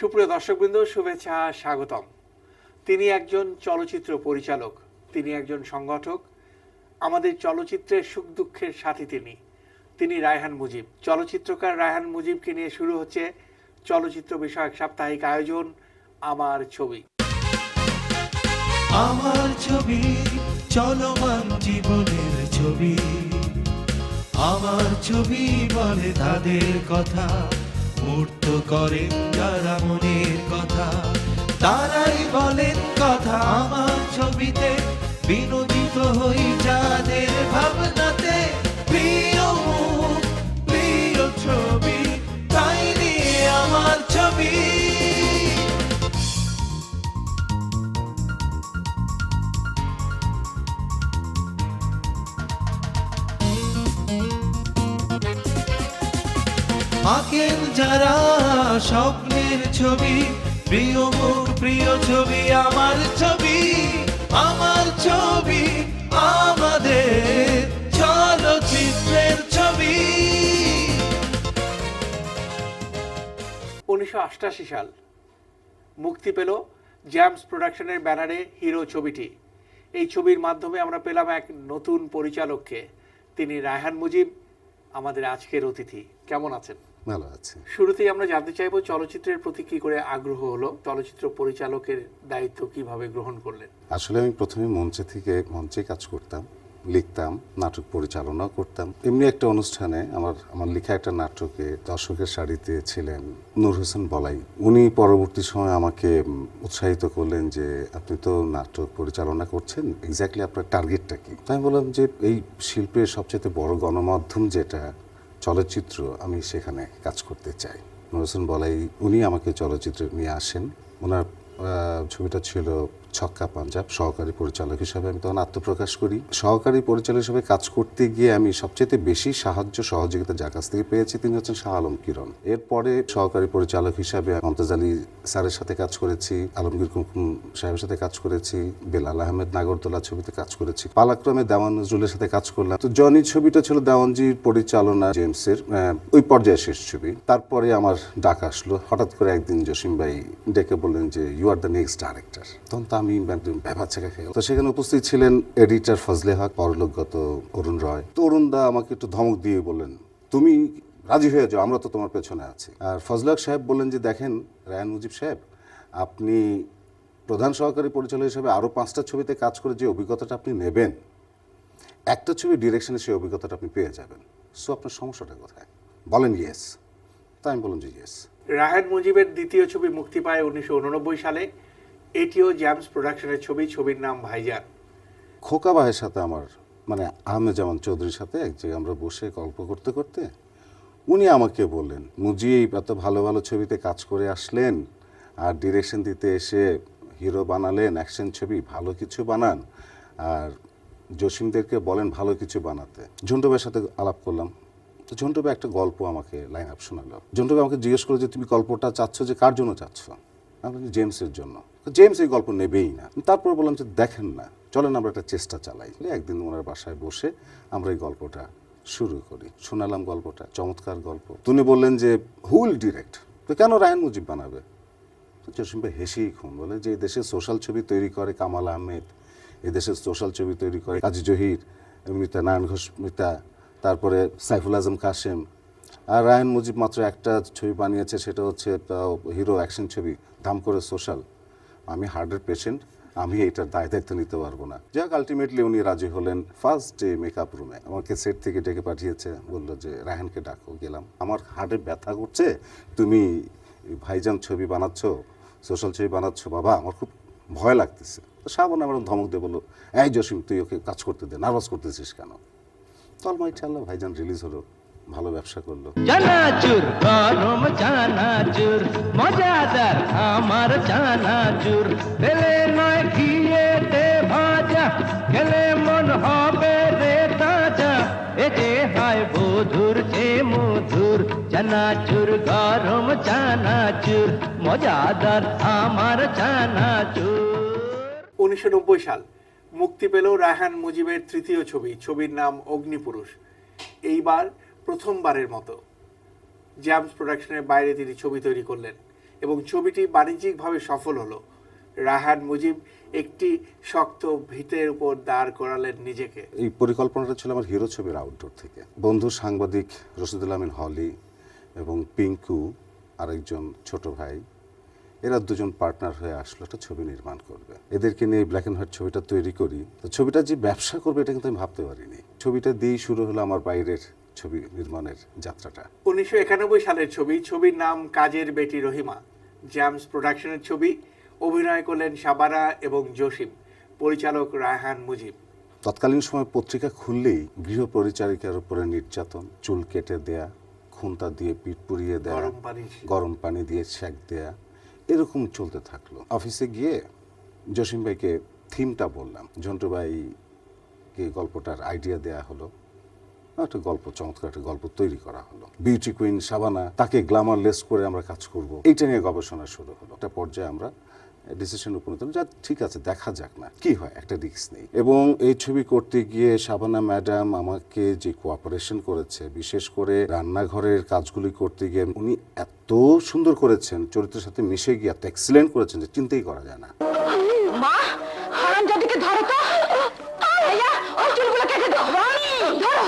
সুপ্রিয় দর্শকবৃন্দ, শুভেচ্ছা, স্বাগতম। তিনি একজন চলচ্চিত্র পরিচালক, তিনি একজন সংগঠক, আমাদের চলচ্চিত্রের সুখ দুঃখের সাথী। তিনি রায়হান মুজিব। চলচ্চিত্রকার রায়হান মুজিবকে নিয়ে শুরু হচ্ছে চলচ্চিত্র বিষয়ক সাপ্তাহিক আয়োজন আমার ছবি। আমার ছবি, চলমান জীবনের ছবি। আমার ছবি বলে তাদের কথা, মূর্ত করেন যারা মনের কথা, তারাই বলেন কথা আমার ছবিতে। বিনোদিত হই যাদের ভাবনাতে, প্রিয় মুখ, প্রিয় ছবি, তাই নিয়ে আমার ছবি। আঁকেন যারা স্বপ্নের ছবি, প্রিয় মুখ, প্রিয় ছবি, আমার ছবি, আমার ছবি, আমাদের চলচ্চিত্রের ছবি। 1988 সাল মুক্তি পেল জ্যামস প্রোডাকশনের ব্যানারে হিরো ছবিটি। এই ছবির মাধ্যমে আমরা পেলাম এক নতুন পরিচালককে। তিনি রায়হান মুজিব, আমাদের আজকের অতিথি। কেমন আছেন? ভালো আছে। শুরুতেই আমরা জানতে চাইবো চলচ্চিত্রের প্রতি কি করে আগ্রহ হলো, চলচ্চিত্র পরিচালকের দায়িত্ব কিভাবে গ্রহণ করলেন? আসলে আমি প্রথমে মঞ্চে কাজ করতাম, লিখতাম, নাটক পরিচালনা করতাম। এমনি একটা অনুষ্ঠানে আমার লেখা একটা নাটকে দর্শকের সারিতে ছিলেন নূর হোসেন বলাই। উনি পরবর্তী সময় আমাকে উৎসাহিত করলেন যে আপনি তো নাটক পরিচালনা করছেন, এক্স্যাক্টলি আপনার টার্গেটটা কি? আমি বললাম যে এই শিল্পের সবচেয়ে বড় গণমাধ্যম যেটা চলচ্চিত্র, আমি সেখানে কাজ করতে চাই। নূর হোসেন বলাই উনি আমাকে চলচ্চিত্রে নিয়ে আসেন। ওনার ছবিটা ছিল ছক্কা পাঞ্জাব। সহকারী পরিচালক হিসাবে আমি তখন আত্মপ্রকাশ করি। সহকারী পরিচালক হিসেবে কাজ করতে গিয়ে আমি সবচেয়ে বেশি সহযোগিতা যার কাছ থেকে পেয়েছি তিনি হচ্ছেন শাহ আলম কিরণ। এরপরে সহকারী পরিচালক হিসাবে মমতাজ আলী স্যারের সাথে কাজ করেছি, আলমগীর কুমকুম সাহেবের সাথে কাজ করেছি, বেলাল আহমেদ নাগরদোলা ছবিতে কাজ করেছি, পালাক্রমে দেওয়ান নজরুলের সাথে কাজ করলাম। তো জনি ছবিটা ছিল দেওয়ানজির পরিচালনা, জেমসের ওই পর্যায়ে শেষ ছবি। তারপরে আমার ডাক আসলো হঠাৎ করে একদিন, জসিম ভাই ডেকে বললেন যে you are the next director. তখন তো আমি ব্যাপার ছেঁকা খেয়ে গেল। তো সেখানে উপস্থিত ছিলেন এডিটর ফজলে হক, পরলোকগত অরুণ রয়। তো অরুণ দা আমাকে একটু ধমক দিয়ে বললেন তুমি রাজি হয়ে যাও, আমরা তো তোমার পেছনে আছি। আর ফজলে হক সাহেব বললেন যে দেখেন রায়হান মুজিব সাহেব, আপনি প্রধান সহকারী পরিচালক হিসেবে আরও 5টা ছবিতে কাজ করে যে অভিজ্ঞতাটা আপনি নেবেন, একটা ছবি ডিরেকশনে সেই অভিজ্ঞতাটা আপনি পেয়ে যাবেন। সো আপনার সমস্যাটা কোথায় বলেন? ইয়েস। তাই আমি বললাম যে ইয়েস। রায়হান মুজিবের দ্বিতীয় ছবি মুক্তি পায় 1989 সালে। এটিও জ্যামস প্রোডাকশনের ছবি, ছবির নাম ভাইজান। খোকা ভাইয়ের সাথে আমার আহমেদ জামান চৌধুরীর সাথে এক জায়গায় আমরা বসে গল্প করতে করতে উনি আমাকে বললেন, মুজিব এত ভালো ভালো ছবিতে কাজ করে আসলেন আর ডিরেকশন দিতে এসে হিরো বানালেন, অ্যাকশন ছবি, ভালো কিছু বানান আর জসিমদেরকে বলেন ভালো কিছু বানাতে। ঝন্টু ভাইয়ের সাথে আলাপ করলাম। তো ঝন্টু ভাই একটা গল্প আমাকে লাইন আপ শোনালো। ঝন্টু ভাই আমাকে জিজ্ঞেস করলো যে তুমি গল্পটা চাচ্ছ যে কার জন্য চাচ্ছ? আমি বলছি জেমসের জন্য। জেমস এই গল্প নেবেই না। তারপর বললাম যে দেখেন না, চলেন আমরা একটা চেষ্টা চালাই। একদিন ওনার বাসায় বসে আমরা এই গল্পটা শুরু করি, শোনালাম গল্পটা, চমৎকার গল্প। তিনি বললেন যে হুল ডিরেক্ট, তো কেন রায়হান মুজিব বানাবে? তো জসিম ভাই হেসেই খুন বলে যে এই দেশে সোশ্যাল ছবি তৈরি করে কামাল আহমেদ, এদেশের সোশ্যাল ছবি তৈরি করে কাজী জহির, মিতা, নারায়ণ ঘোষ মিতা, তারপরে সাইফুল আজম কাশেম, আর রায়হান মুজিব মাত্র একটা ছবি বানিয়েছে, সেটা হচ্ছে হিরো অ্যাকশন ছবি, দাম করে সোশ্যাল। আমি হার্টের পেশেন্ট, আমি এইটার দায়িত্ব নিতে পারবো না। যাক আলটিমেটলি উনি রাজি হলেন। ফার্স্ট ডে মেকআপ রুমে আমাকে সেট থেকে ডেকে পাঠিয়েছে, বললো যে রায়হানকে ডাকো। গেলাম, আমার হার্টে ব্যথা করছে, তুমি ভাইজান ছবি বানাচ্ছ, সোশ্যাল ছবি বানাচ্ছ, বাবা আমার খুব ভয় লাগতেছে। তো শ্রাবণ আমার ধমক দিয়ে বললো, এই জসিম তুই ওকে কাজ করতে দে, নার্ভাস করতেছিস কেন? তো আল্লাহ ভাইজান রিলিজ হলো, ভালো ব্যবসা করলো। চানাচুর গরম চানাচুর, মজাদার আমার চানাচুর, তেলে নয় ঘিয়েতে ভাজা, খেলে মন হবে রে তাজা, এ যে হয় বধুর যে মধুর। চানাচুর গরম চানাচুর, মজাদার আমার চানাচুর। 1990 সাল মুক্তি পেল রায়হান মুজিবের তৃতীয় ছবি, ছবির নাম অগ্নিপুরুষ। এইবার প্রথমবারের মতো জ্যামস প্রোডাকশনের বাইরে তিনি ছবি তৈরি করলেন। এবং ছবিটি বাণিজ্যিকভাবে সফল হলো। রায়হান মুজিব একটি শক্ত ভিতের উপর দাঁড় করালেন নিজেকে। এই পরিকল্পনাটা ছিল আমার হিরো ছবির আউটডোর থেকে। বন্ধু সাংবাদিক রশিদুল আমিন হলি এবং পিঙ্কু আরেকজন ছোট ভাই, এরা দুজন পার্টনার হয়ে আসলো একটা ছবি নির্মাণ করবে। এদেরকে নিয়ে ব্ল্যাক অ্যান্ড হোয়াইট ছবিটা তৈরি করি। তো ছবিটা যে ব্যবসা করবে এটা কিন্তু আমি ভাবতে পারিনি। ছবিটা দিয়েই শুরু হলো আমার বাইরের ছবি নির্মাণের যাত্রাটা। 1991 সালের ছবি, ছবির নাম কাজের বেটি রহিমা। জ্যামস প্রোডাকশনের ছবি। অভিনয় করলেন শাবানা এবং জসিম। পরিচালক রায়হান মুজিব। তৎকালীন সময় পত্রিকা খুললেই গৃহ পরিচারিকার উপরে নির্যাতন, চুল কেটে দেয়া, খুন্তা দিয়ে পিঠ পুড়িয়ে দেয়া, গরম পানি দিয়ে সেঁক দেয়া, এরকম চলতে থাকলো। অফিসে গিয়ে জসিম ভাইকে থিমটা বললাম, ঝন্টু ভাইকে গল্পটার আইডিয়া দেয়া হলো, একটা গল্প, চমৎকার একটা গল্প তৈরি করা হলো। বিউটি কুইন শাবানা, তাকে গ্ল্যামারলেস করে আমরা কাজ করব, এইটা নিয়ে গবেষণা শুরু হলো। একটা পর্যায়ে আমরা ডিসিশন উপনীত হলাম, যা ঠিক আছে দেখা যাক না কি হয়, একটা রিস্ক নেই। এবং এই ছবি করতে গিয়ে শাবানা ম্যাডাম আমাকে যে কোঅপারেশন করেছে, বিশেষ করে রান্নাঘরের কাজগুলি করতে গিয়ে উনি এত সুন্দর করেছেন, চরিত্রের সাথে মিশে গিয়ে এত এক্সিলেন্ট করেছেন যে চিন্তাই করা যায় না। মা, হারামজাদিকে ধরো তো। ভাইয়া, ওর চুলগুলো কেটে দাও। ধরো।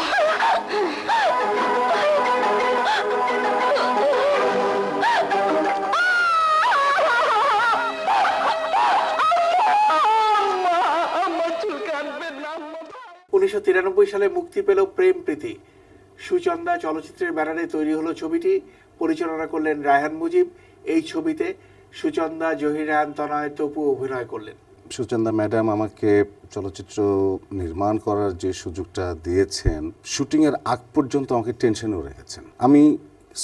1993 সালে মুক্তি পেল প্রেম প্রীতি। সুচন্দা চলচ্চিত্রের ব্যানারে তৈরি হলো ছবিটি। পরিচালনা করলেন রায়হান মুজিব। এই ছবিতে সুচন্দা, জহির রায়হান, তনয়, তপু অভিনয় করলেন। সুচন্দা ম্যাডাম আমাকে চলচ্চিত্র নির্মাণ করার যে সুযোগটা দিয়েছেন, শুটিংয়ের আগ পর্যন্ত আমাকে টেনশনেও রেখেছেন। আমি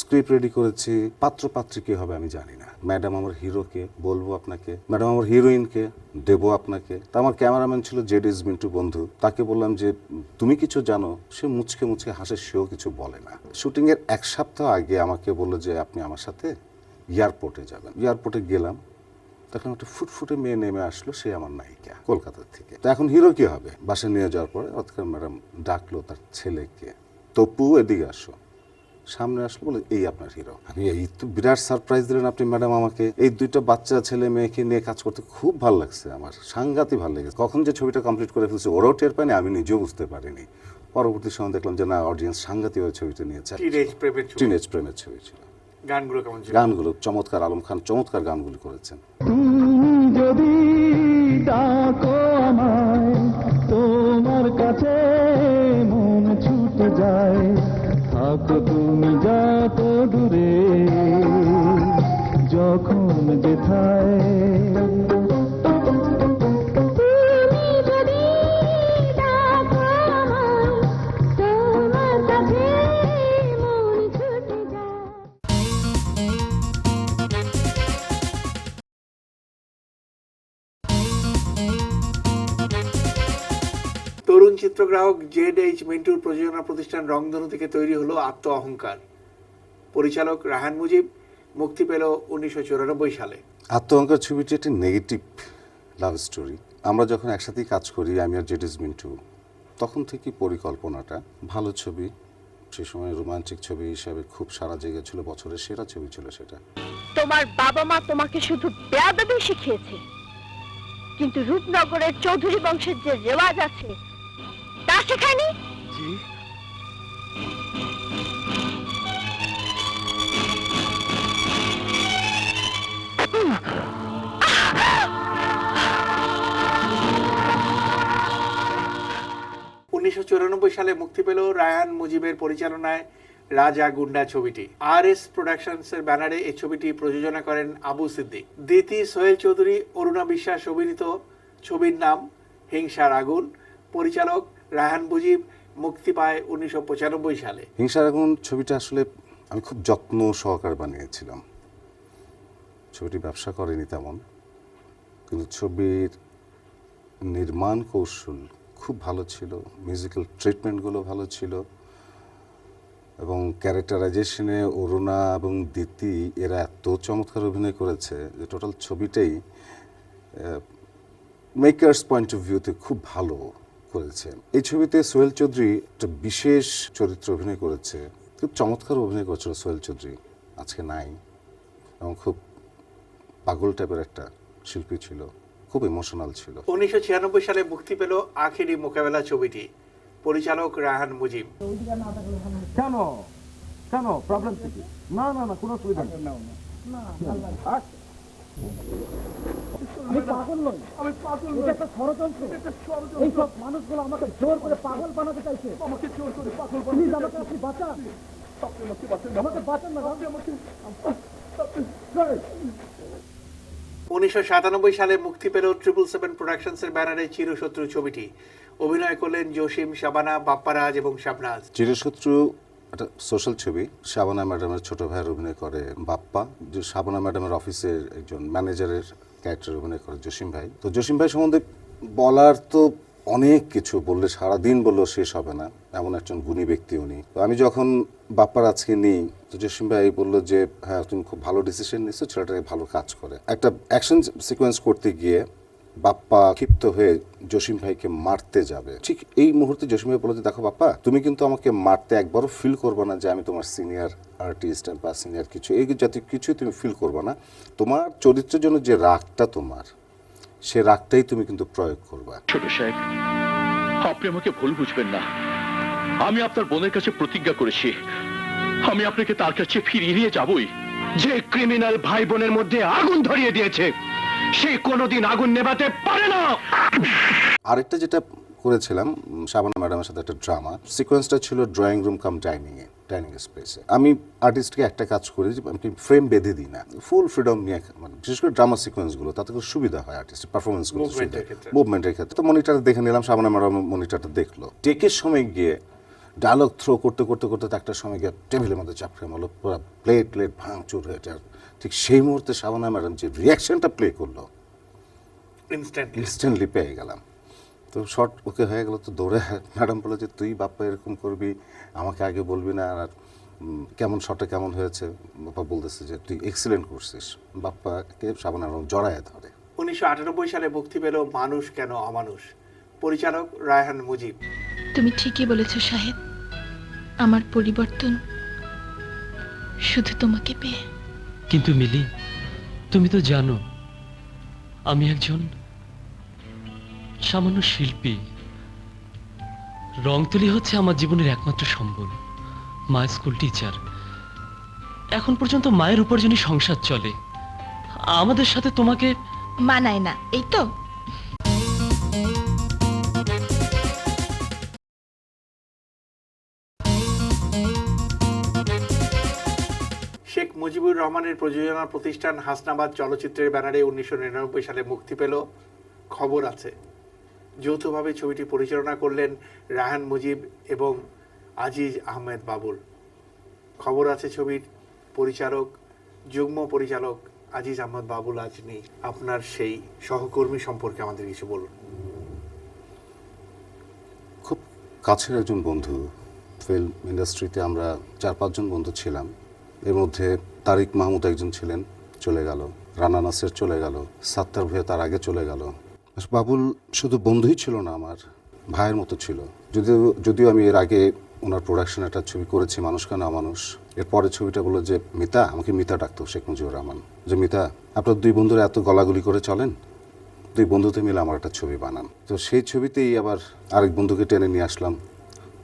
স্ক্রিপ্ট রেডি করেছি, পাত্র পাত্রী কে হবে আমি জানি না। ম্যাডাম আমার হিরোকে বলবো আপনাকে, ম্যাডাম আমার হিরোইনকে দেবো আপনাকে। তা আমার ক্যামেরাম্যান ছিল জেডিস মিন্টু বন্ধু, তাকে বললাম যে তুমি কিছু জানো? সে মুচকে মুচকে হাসে, সেও কিছু বলে না। শুটিংয়ের 1 সপ্তাহ আগে আমাকে বললো যে আপনি আমার সাথে এয়ারপোর্টে যাবেন। এয়ারপোর্টে গেলাম, তখন একটা ফুটফুটে মেয়ে নেমে আসলো, সে আমার নায়িকা কলকাতা থেকে। তো এখন হিরো কি হবে? বাসায় নিয়ে যাওয়ার পরে অতক্ষণ ম্যাডাম ডাকলো তার ছেলেকে, তপু এদিকে আসো। সামনে আসলো, বলে এই আপনার হিরো। আমি এই তো বিরাট সারপ্রাইজ দিলেন আপনি ম্যাডাম আমাকে। এই 2টা বাচ্চা ছেলে মেয়েকে নিয়ে কাজ করতে খুব ভালো লাগছে আমার, সাংঘাতিক ভালো লেগেছে। কখন যে ছবিটা কমপ্লিট করে ফেলছে ওরাও টের পায়নি, আমি নিজেও বুঝতে পারিনি। পরবর্তী সময় দেখলাম যে না, অডিয়েন্স সাংঘাতিক ওই ছবিটা নিয়েছে। টিনেজ প্রেমের ছবি ছিল। গানগুলো কেমন ছিল? গানগুলো চমৎকার, আলম খান চমৎকার গানগুলো করেছেন। তুমি যদি ডাকো আমায়, তোমার কাছে মন ছুটে যায়। থাকো তুমি যত দূরে, যখন যেথায়। তরুণ চিত্রগ্রাহক জেড.এইচ মিন্টুর প্রযোজনা প্রতিষ্ঠান রংধনু থেকে তৈরি হলো আত্ম অহংকার। পরিচালক রায়হান মুজিব। মুক্তি পেল 1994 সালে। আত্ম অহংকার ছবিটি একটা নেগেটিভ লাভ স্টোরি। আমরা যখন একসাথেই কাজ করি, আমি আর জেডিস মিন্টু, তখন থেকেই পরিকল্পনাটা ভালো ছবি। সে সময় রোমান্টিক ছবি হিসাবে খুব সারা জায়গায় ছিল, বছরের সেরা ছবি ছিল সেটা। তোমার বাবা মা তোমাকে শুধু বেয়াদবি শিখিয়েছে, কিন্তু রূপনগরের চৌধুরী বংশের যে রেওয়াজ আছে তা শেখায়নি। জি। 1994 সালে মুক্তি পেল রায়হান মুজিবের পরিচালনায় রাজা গুন্ডা ছবিটি। আর.এস প্রোডাকশনসের ব্যানারে এই ছবিটি প্রযোজনা করেন আবু সিদ্দিক। দিতি, সোহেল চৌধুরী, অরুণা বিশ্বাস অভিনীত। ছবির নাম হিংসার আগুন। পরিচালক রায়হান মুজিব। মুক্তি পায় 1995 সালে। হিংসার আগুন ছবিটা আসলে আমি খুব যত্ন সহকারে বানিয়েছিলাম। ছবিটি ব্যবসা করেনি তেমন, কিন্তু ছবির নির্মাণ কৌশল খুব ভালো ছিল, মিউজিক্যাল ট্রিটমেন্টগুলো ভালো ছিল, এবং ক্যারেক্টারাইজেশনে অরুণা এবং দিতি এরা এত চমৎকার অভিনয় করেছে যে টোটাল ছবিটাই মেকার্স পয়েন্ট অফ ভিউতে খুব ভালো করেছে। এই ছবিতে সোহেল চৌধুরী একটা বিশেষ চরিত্র অভিনয় করেছে, খুব চমৎকার অভিনয় করেছিল সোহেল চৌধুরী, আজকে নাই, এবং খুব পাগল টাইপের একটা শিল্পী ছিল, খুব ইমোশনাল ছিল। 1996 সালে মুক্তি পেল আখেরি মোকাবেলা ছবিটি, পরিচালক রায়হান মুজিব। কেন কেন প্রবলেম কি? না না না, কোনো অসুবিধা নেই। আমি পাগল নই, আমি পাগল নই, এটা একটা ষড়যন্ত্র। এই সব মানুষগুলো আমাকে জোর করে পাগল বানাতে চাইছে, আমাকে জোর করে পাগল বানাতে। আমাকে আপনি বাঁচান, আমাকে বাঁচান না, আমাকে 1997 সালে মুক্তি পেল 777 প্রোডাকশনসের ব্যানারে চিরশত্রু ছবিটি। অভিনয় করলেন জসিম, শাবানা, বাপ্পারাজ এবং শাবনাজ। চিরশত্রু একটা সোশ্যাল ছবি। শাবানা ম্যাডামের ছোট ভাইয়ের অভিনয় করে বাপ্পা, যে শাবানা ম্যাডামের অফিসের একজন ম্যানেজারের ক্যারেক্টার অভিনয় করে জসিম ভাই। তো জসিম ভাই সম্বন্ধে বলার তো অনেক কিছু, বললে সারাদিন বললেও শেষ হবে না, এমন একজন গুণী ব্যক্তি উনি। তো আমি যখন বাপ্পারাজকে নিই, তো জসিম ভাই বললো যে হ্যাঁ তুমি খুব ভালো ডিসিশন নিচ্ছো, ছেলেটাকে ভালো কাজ করে। একটা অ্যাকশন সিকোয়েন্স করতে গিয়ে বাপ্পা ক্ষিপ্ত হয়ে জসিম ভাইকে মারতে যাবে, ঠিক এই মুহূর্তে জসিম ভাই বলে যে দেখো বাপ্পা, তুমি কিন্তু আমাকে মারতে একবারও ফিল করবে না যে আমি তোমার সিনিয়র আর্টিস্ট বা সিনিয়র কিছু, এই জাতীয় কিছুই তুমি ফিল করবে না। তোমার চরিত্রের জন্য যে রাগটা তোমার, সে রাগটাই তুমি কিন্তু প্রয়োগ করবা। ছোট সাহেব, আপনি আমাকে ভুল বুঝবেন না। আমি আপনার বোনের কাছে প্রতিজ্ঞা করেছি, আমি আপনাকে তার কাছে ফিরিয়ে নিয়ে যাবই। যে ক্রিমিনাল ভাই বোনের মধ্যে আগুন ধরিয়ে দিয়েছে, সে কোনোদিন আগুন নেভাতে পারে না। আরেকটা যেটা করেছিলাম শাবানা ম্যাডামের সাথে, একটা ড্রামা সিকোয়েন্সটা ছিল ড্রয়িং রুম কাম ডাইনিং স্পেসে। আমি আর্টিস্টকে একটা কাজ করি যে আমি ফ্রেম বেঁধে দিই না, ফুল ফ্রিডম নিয়ে, মানে বিশেষ করে ড্রামা সিকোয়েন্সগুলো, তাতে খুব সুবিধা হয় আর্টিস্টের পারফরমেন্স করতে, মুভমেন্টের ক্ষেত্রে। তো মনিটরে দেখে নিলাম, শাবানা ম্যাডাম মনিটরটা দেখলো। টেকের সময় গিয়ে ডায়লগ থ্রো করতে করতে করতে একটা সময় গিয়ে টেবিলের মধ্যে চাপড়ে মারলো, পুরো প্লেট ভাঙচুর হয়ে যায়। ঠিক সেই মুহূর্তে শাবানা ম্যাডাম যে রিয়াকশনটা প্লে করলো, ইনস্ট্যান্টলি পেয়ে গেলাম। তো শর্ট ওকে হয়ে গেল। তো দৌড়ে ম্যাডাম বলে যে তুই বাপ্পা এরকম করবি, আমাকে আগে বলবি না, আর কেমন শটটা কেমন হয়েছে। বাপ্পা বলতেছে যে তুই এক্সিলেন্ট করছিস। বাপ্পাকে শাবানা ম্যাডাম জড়ায় ধরে। 1998 সালে মুক্তি পেল মানুষ কেন অমানুষ, পরিচালক রায়হান মুজিব। তুমি ঠিকই বলেছ সাহেব, আমার পরিবর্তন শুধু তোমাকে পেয়ে। কিন্তু মিলি, তুমি তো জানো আমি একজন সামান্য শিল্পী। রং তুলি হচ্ছে আমার জীবনের একমাত্র সম্বল। মা স্কুল টিচার, এখন পর্যন্ত মায়ের উপার্জনই সংসার চলে। আমাদের সাথে তোমাকে মানায় না, এই তো। শেখ মুজিবুর রহমানের প্রযোজনা প্রতিষ্ঠান হাসনাবাদ চলচ্চিত্রের ব্যানারে 1999 সালে মুক্তি পেল খবর আছে। যৌথভাবে ছবিটি পরিচালনা করলেন রায়হান মুজিব এবং আজিজ আহমেদ বাবুল। খবর আছে ছবির পরিচালক, যুগ্ম পরিচালক আজিজ আহমেদ বাবুল আজ নেই। আপনার সেই সহকর্মী সম্পর্কে আমাদের কিছু বলুন। খুব কাছের একজন বন্ধু। ফিল্ম ইন্ডাস্ট্রিতে আমরা 4-5 জন বন্ধু ছিলাম। এর মধ্যে তারিক মাহমুদ একজন ছিলেন, চলে গেল। রানা নাসের চলে গেল। সাত্তার ভূঁইয়া তার আগে চলে গেল। বাবুল শুধু বন্ধুই ছিল না, আমার ভাইয়ের মতো ছিল। যদিও আমি এর আগে ওনার প্রোডাকশন একটা ছবি করেছি, মানুষ কেন অমানুষ। এরপরে ছবিটা বললো যে মিতা, আমাকে মিতা ডাকতো শেখ মুজিবুর রহমান, যে মিতা আপনার 2 বন্ধুরা এত গলাগুলি করে চলেন, 2 বন্ধুতে মিলে আমার একটা ছবি বানান। তো সেই ছবিতেই আবার আরেক বন্ধুকে টেনে নিয়ে আসলাম,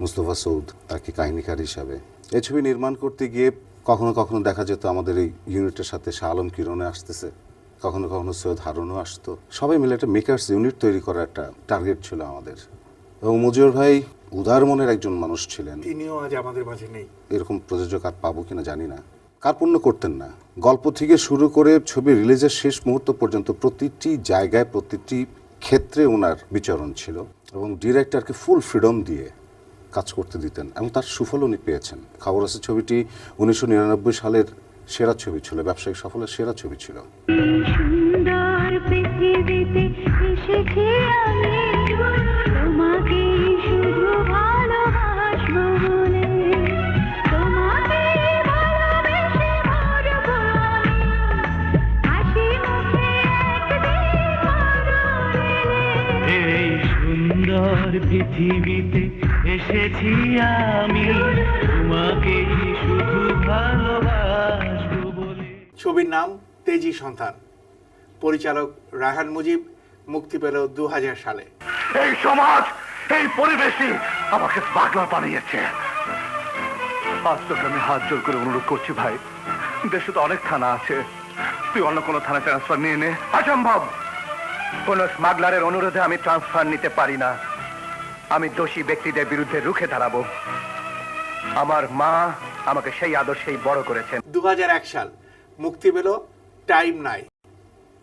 মুস্তফা সৌদ, তাকে কাহিনীকার হিসাবে। এই ছবি নির্মাণ করতে গিয়ে কখনো কখনো দেখা যেত আমাদের এই ইউনিটের সাথে শাহ আলম কিরণে আসতেছে, কখনো কখনো সৈয়দ হারুনও আসতো। সবাই মিলে একটা মেকার্স ইউনিট তৈরি করার একটা টার্গেট ছিল আমাদের। এবং মুজিবুর ভাই উদার মনের একজন মানুষ ছিলেন। তিনিও আজ আমাদের মাঝে নেই। এরকম প্রযোজক আর পাবো কিনা জানি না। কার্পণ্য করতেন না। গল্প থেকে শুরু করে ছবি রিলিজের শেষ মুহূর্ত পর্যন্ত প্রতিটি জায়গায়, প্রতিটি ক্ষেত্রে ওনার বিচরণ ছিল। এবং ডিরেক্টরকে ফুল ফ্রিডম দিয়ে কাজ করতে দিতেন, এবং তার সুফল উনি পেয়েছেন। খবর আছে ছবিটি 1999 সালের সেরা ছবি ছিল, ব্যবসায়িক সফলের সেরা ছবি ছিল। এই সুন্দর পৃথিবীতে এসেছি আমি, তোমাকে শুধু ভালোবাসবো বলে। ছবির নাম তেজি সন্তান। পরিচালক রায়হান মুজিব, মুক্তি পেল 2000 সালে। এই সমাজ, এই পরিবেশই আমাকে পাগলা বানিয়েছে। আজ তোকে আমি হাত জোর করে অনুরোধ করছি ভাই, দেশে তো অনেক থানা আছে, তুই অন্য কোনো থানায় ট্রান্সফার নিয়ে নে। অসম্ভব, কোন স্মাগলারের অনুরোধে আমি ট্রান্সফার নিতে পারি না। আমি দোষী ব্যক্তিদের বিরুদ্ধে রুখে দাঁড়াবো। আমার মা আমাকে সেই আদর্শেই বড় করেছেন। 2001 সাল, মুক্তি পেল টাইম নাই,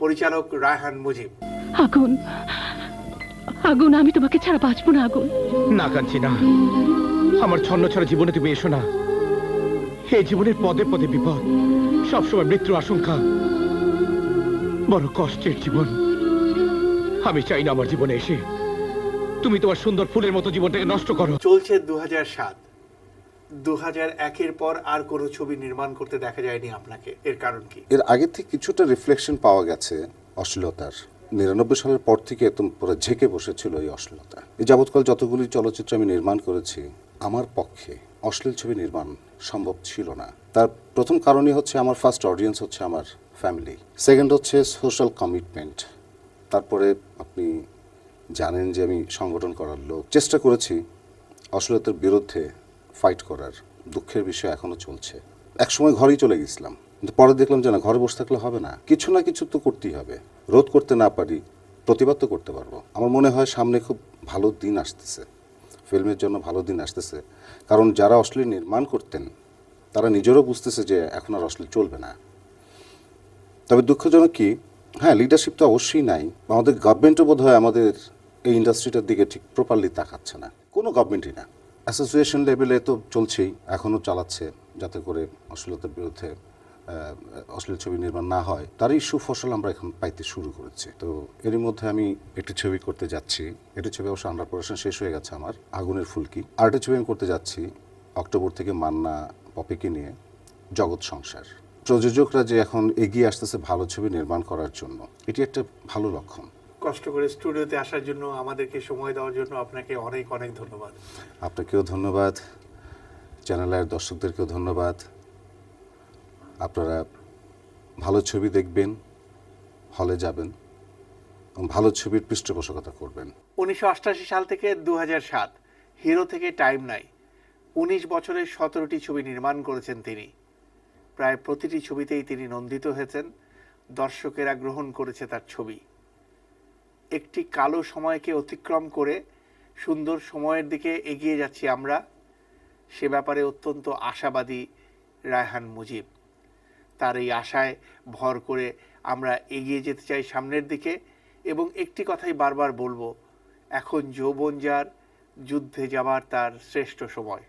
পরিচালক রায়হান মুজিব। আগুন, আগুন, আমি তোমাকে ছাড়া বাঁচবো না আগুন। না কাঁদছি না, আমার ছন্ন ছড়া জীবনে তুমি এসো না। এই জীবনের পদে পদে বিপদ, সবসময় মৃত্যুর আশঙ্কা, বড় কষ্টের জীবন। আমি চাই না আমার জীবনে এসে তুমি তোমার সুন্দর ফুলের মতো জীবনটাকে নষ্ট করো। চলছে 2007। 2001-এর পর আর কোনো ছবি নির্মাণ করতে দেখা যায়নি আপনাকে, এর কারণ কি? এর আগে থেকে কিছুটা রিফ্লেকশন পাওয়া গেছে অশ্লীলতার। 99 সালের পর থেকে একদম পুরো ঝেঁকে বসেছিল এই অশ্লীলতা। এই যাবৎকাল যতগুলি চলচ্চিত্র আমি নির্মাণ করেছি, আমার পক্ষে অশ্লীল ছবি নির্মাণ সম্ভব ছিল না। তার প্রথম কারণই হচ্ছে আমার ফার্স্ট অডিয়েন্স হচ্ছে আমার ফ্যামিলি, সেকেন্ড হচ্ছে সোশ্যাল কমিটমেন্ট। তারপরে আপনি জানেন যে আমি সংগঠন করার লোক, চেষ্টা করেছি অশ্লীলতার বিরুদ্ধে ফাইট করার। দুঃখের বিষয় এখনো চলছে। একসময় ঘরেই চলে গেছিলাম, কিন্তু পরে দেখলাম যে না, ঘরে বসে থাকলে হবে না, কিছু না কিছু তো করতেই হবে। রোধ করতে না পারি, প্রতিবাদ তো করতে পারবো। আমার মনে হয় সামনে খুব ভালো দিন আসতেছে, ফিল্মের জন্য ভালো দিন আসতেছে। কারণ যারা অশ্লীল নির্মাণ করতেন তারা নিজেরও বুঝতেছে যে এখন আর অশ্লীল চলবে না। তবে দুঃখজনক কি, হ্যাঁ, লিডারশিপ তো অবশ্যই নাই। আমাদের গভর্নমেন্টও বোধ হয় আমাদের এই ইন্ডাস্ট্রিটার দিকে ঠিক প্রপারলি তাকাচ্ছে না, কোনো গভর্নমেন্টই না। অ্যাসোসিয়েশন লেভেলে তো চলছেই, এখনও চালাচ্ছে, যাতে করে অশ্লীলতার বিরুদ্ধে অশ্লীল ছবি নির্মাণ না হয়। তারই সুফসল আমরা এখন পাইতে শুরু করেছি। তো এরই মধ্যে আমি একটি ছবি করতে যাচ্ছি, একটি ছবি অবশ্য আন্ডার প্রোডাকশন শেষ হয়ে গেছে আমার, আগুনের ফুলকি। আরেকটি ছবি আমি করতে যাচ্ছি অক্টোবর থেকে, মান্না পপিকে নিয়ে, জগৎ সংসার। প্রযোজকরা যে এখন এগিয়ে আসতেছে ভালো ছবি নির্মাণ করার জন্য, এটি একটা ভালো লক্ষণ। কষ্ট করে স্টুডিওতে আসার জন্য, আমাদেরকে সময় দেওয়ার জন্য আপনাকে অনেক অনেক ধন্যবাদ। আপনাকেও ধন্যবাদ, চ্যানেলের দর্শকদেরকেও ধন্যবাদ। আপনারা ভালো ছবি দেখবেন, হলে যাবেন এবং ভালো ছবির পৃষ্ঠপোষকতা করবেন। 1988 সাল থেকে 2007, হিরো থেকে টাইম নাই, 19 বছরে 17টি ছবি নির্মাণ করেছেন তিনি। প্রায় প্রতিটি ছবিতেই তিনি নন্দিত হয়েছেন, দর্শকেরা গ্রহণ করেছে তার ছবি। একটি কালো সময়কে অতিক্রম করে সুন্দর সময়ের দিকে এগিয়ে যাচ্ছি আমরা, সে ব্যাপারে অত্যন্ত আশাবাদী রায়হান মুজিব। তার এই আশায় ভর করে আমরা এগিয়ে যেতে চাই সামনের দিকে, এবং একটি কথাই বারবার বলবো, এখন যৌবন যার, যুদ্ধে যাবার তার শ্রেষ্ঠ সময়।